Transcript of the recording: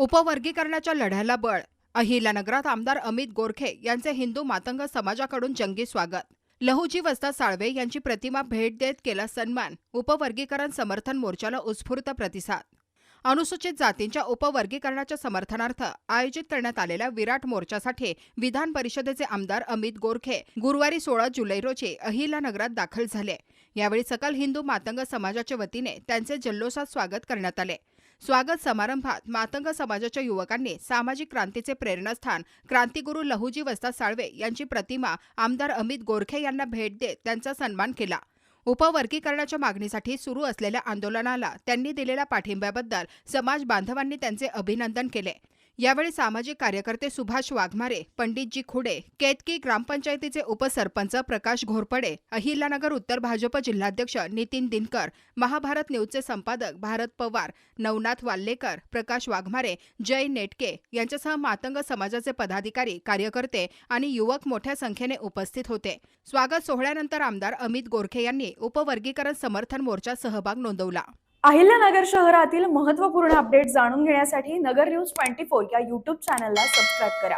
उपवर्गीकरणाच्या लढ्याला बळ. अहिल्यानगरात आमदार अमित गोरखे यांचे हिंदू मातंग समाजाकडून जंगी स्वागत. लहुजी वस्ताद साळवे यांची प्रतिमा भेट देत केला सन्मान. उपवर्गीकरण समर्थन मोर्चाला उत्स्फूर्त प्रतिसाद. अनुसूचित जातींच्या उपवर्गीकरणाच्या समर्थनार्थ आयोजित करण्यात आलेल्या विराट मोर्चासाठी विधान परिषदेचे आमदार अमित गोरखे गुरुवारी 16 जुलै रोजी अहिल्यानगरात दाखल झाले. यावेळी सकल हिंदू मातंग समाजाच्या वतीने त्यांचे जल्लोषात स्वागत करण्यात आले. स्वागत समारंभात मातंग समाजाच्या युवकांनी सामाजिक क्रांतीचे प्रेरणास्थान क्रांतिगुरू लहुजी वस्ताद साळवे यांची प्रतिमा आमदार अमित गोरखे यांना भेट देत त्यांचा सन्मान केला. उपवर्गीकरणाच्या मागणीसाठी सुरू असलेल्या आंदोलनाला त्यांनी दिलेल्या पाठिंब्याबद्दल समाज बांधवांनी त्यांचे अभिनंदन केले. यावेळी सामाजिक कार्यकर्ते सुभाष वाघमारे, पंडितजी खुडे, केतकी ग्रामपंचायतीचे उपसरपंच प्रकाश घोरपडे, अहिल्यानगर उत्तर भाजप जिल्हाध्यक्ष नितीन दिनकर, महाभारत न्यूजचे संपादक भारत पवार, नवनाथ वाल्लेकर, प्रकाश वाघमारे, जय नेटके यांच्यासह मातंग समाजाचे पदाधिकारी, कार्यकर्ते आणि युवक मोठ्या संख्येने उपस्थित होते. स्वागत सोहळ्यानंतर आमदार अमित गोरखे यांनी उपवर्गीकरण समर्थन मोर्चात सहभाग नोंदवला. अहिल्यानगर शहरातील महत्त्वपूर्ण अपडेट जाणून घेण्यासाठी नगर न्यूज 24 या YouTube चॅनलला सबस्क्राईब करा.